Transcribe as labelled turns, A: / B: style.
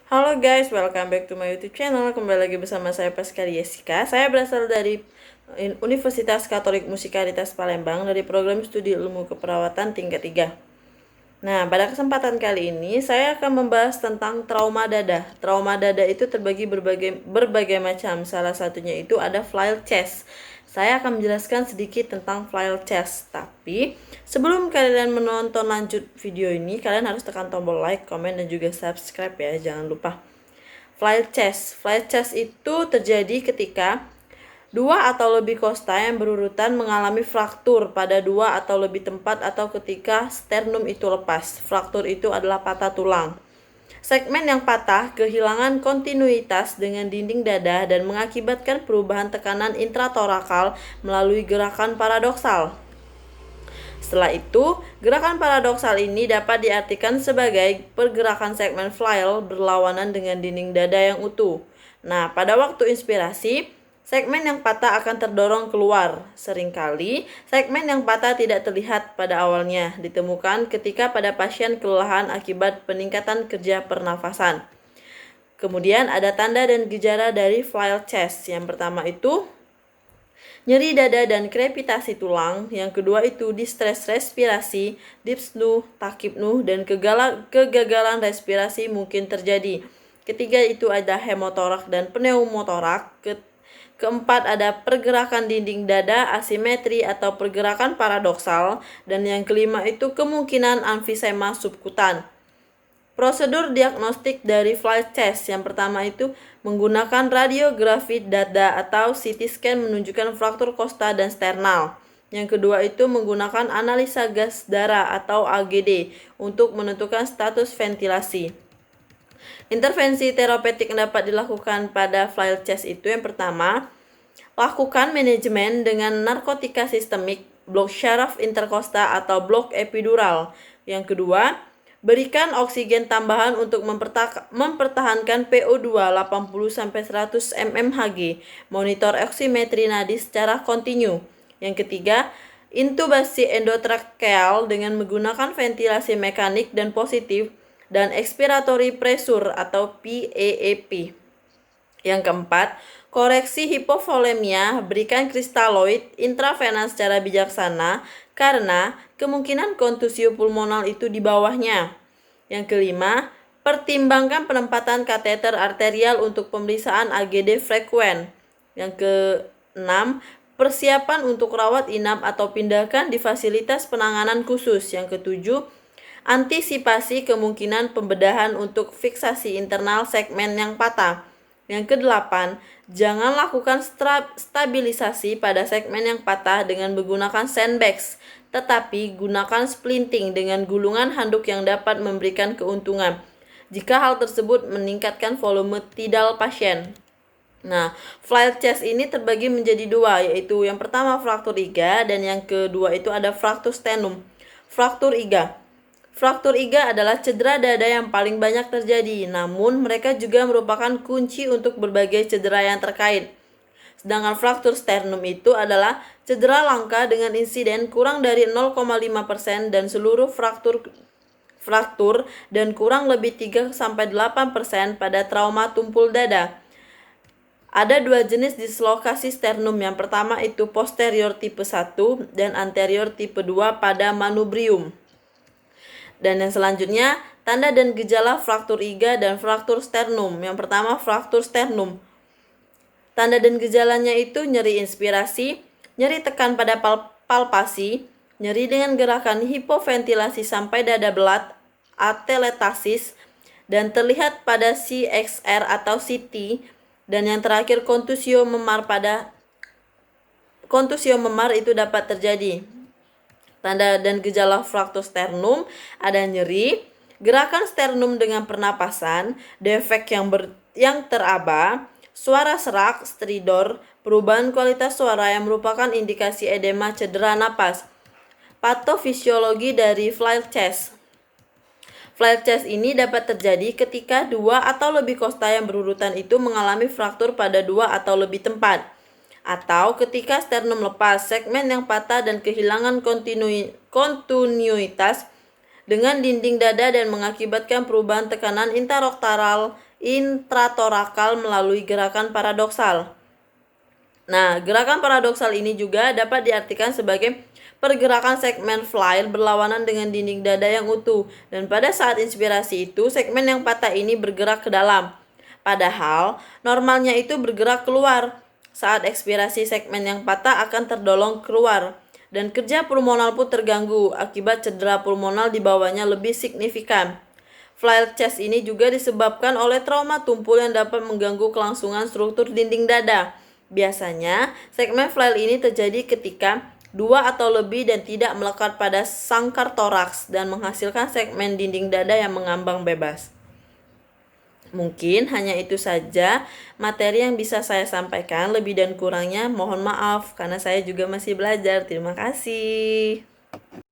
A: Halo guys, welcome back to my YouTube channel. Kembali lagi bersama saya Paskari Jessica. Saya berasal dari Universitas Katolik Musikalitas Palembang dari program studi ilmu keperawatan tingkat 3. Nah, pada kesempatan kali ini saya akan membahas tentang trauma dada. Trauma dada itu terbagi berbagai macam. Salah satunya itu ada flail chest. Saya akan menjelaskan sedikit tentang flail chest. Tapi sebelum kalian menonton lanjut video ini, kalian harus tekan tombol like, komen, dan juga subscribe ya. Jangan lupa. Flail chest. Flail chest itu terjadi ketika dua atau lebih kosta yang berurutan mengalami fraktur pada dua atau lebih tempat atau ketika sternum itu lepas. Fraktur itu adalah patah tulang. Segmen yang patah kehilangan kontinuitas dengan dinding dada dan mengakibatkan perubahan tekanan intratorakal melalui gerakan paradoksal. Setelah itu, gerakan paradoksal ini dapat diartikan sebagai pergerakan segmen flail berlawanan dengan dinding dada yang utuh. Nah, pada waktu inspirasi, segmen yang patah akan terdorong keluar. Seringkali, segmen yang patah tidak terlihat pada awalnya, ditemukan ketika pada pasien kelelahan akibat peningkatan kerja pernafasan. Kemudian ada tanda dan gejala dari flail chest. Yang pertama itu nyeri dada dan krepitasi tulang. Yang kedua itu distres respirasi, dyspnoe, takipnoe, dan kegagalan respirasi mungkin terjadi. Ketiga itu ada hemotorak dan pneumotorak. Keempat ada pergerakan dinding dada asimetri atau pergerakan paradoksal. Dan yang kelima itu kemungkinan emfisema subkutan. Prosedur diagnostik dari flail chest yang pertama itu menggunakan radiografi dada atau CT scan menunjukkan fraktur kosta dan sternal. Yang kedua itu menggunakan analisa gas darah atau AGD untuk menentukan status ventilasi. Intervensi terapeutik yang dapat dilakukan pada flail chest itu yang pertama, lakukan manajemen dengan narkotika sistemik, blok syaraf interkosta atau blok epidural. Yang kedua, berikan oksigen tambahan untuk mempertahankan PO2 80-100 mmHg. Monitor oksimetri nadi secara kontinu. Yang ketiga, intubasi endotrakeal dengan menggunakan ventilasi mekanik dan positif dan expiratory pressure atau PAEP. Yang keempat, koreksi hipovolemia, berikan kristaloid intravenous secara bijaksana karena kemungkinan kontusio pulmonal itu di bawahnya. Yang kelima, pertimbangkan penempatan kateter arterial untuk pemeriksaan AGD frekuen. Yang keenam, persiapan untuk rawat inap atau pindahkan di fasilitas penanganan khusus. Yang ketujuh, antisipasi kemungkinan pembedahan untuk fiksasi internal segmen yang patah. Yang kedelapan, jangan lakukan stabilisasi pada segmen yang patah dengan menggunakan sandbags, tetapi gunakan splinting dengan gulungan handuk yang dapat memberikan keuntungan jika hal tersebut meningkatkan volume tidal pasien. Nah, flail chest ini terbagi menjadi dua, yaitu yang pertama fraktur iga dan yang kedua itu ada fraktur sternum. Fraktur iga. Fraktur iga adalah cedera dada yang paling banyak terjadi, namun mereka juga merupakan kunci untuk berbagai cedera yang terkait. Sedangkan fraktur sternum itu adalah cedera langka dengan insiden kurang dari 0,5% dan seluruh fraktur dan kurang lebih 3-8% pada trauma tumpul dada. Ada dua jenis dislokasi sternum. Yang pertama itu posterior tipe 1 dan anterior tipe 2 pada manubrium. Dan yang selanjutnya, tanda dan gejala fraktur iga dan fraktur sternum. Yang pertama, fraktur sternum. Tanda dan gejalanya itu nyeri inspirasi, nyeri tekan pada palpasi, nyeri dengan gerakan hipoventilasi sampai dada belat, ateletasis, dan terlihat pada CXR atau CT. Dan yang terakhir, kontusio memar itu dapat terjadi. Tanda dan gejala fraktur sternum ada nyeri, gerakan sternum dengan pernapasan, defek yang teraba, suara serak, stridor, perubahan kualitas suara yang merupakan indikasi edema cedera napas. Patofisiologi dari flail chest. Flail chest ini dapat terjadi ketika dua atau lebih kosta yang berurutan itu mengalami fraktur pada dua atau lebih tempat, atau ketika sternum lepas, segmen yang patah dan kehilangan kontinuitas dengan dinding dada dan mengakibatkan perubahan tekanan intraoktaral intratorakal melalui gerakan paradoksal. Nah, gerakan paradoksal ini juga dapat diartikan sebagai pergerakan segmen flail berlawanan dengan dinding dada yang utuh, dan pada saat inspirasi itu segmen yang patah ini bergerak ke dalam. Padahal normalnya itu bergerak keluar. Saat ekspirasi segmen yang patah akan terdolong keluar, dan kerja pulmonal pun terganggu akibat cedera pulmonal di bawahnya lebih signifikan. Flail chest ini juga disebabkan oleh trauma tumpul yang dapat mengganggu kelangsungan struktur dinding dada. Biasanya, segmen flail ini terjadi ketika dua atau lebih dan tidak melekat pada sangkar toraks dan menghasilkan segmen dinding dada yang mengambang bebas. Mungkin hanya itu saja materi yang bisa saya sampaikan. Lebih dan kurangnya mohon maaf karena saya juga masih belajar. Terima kasih.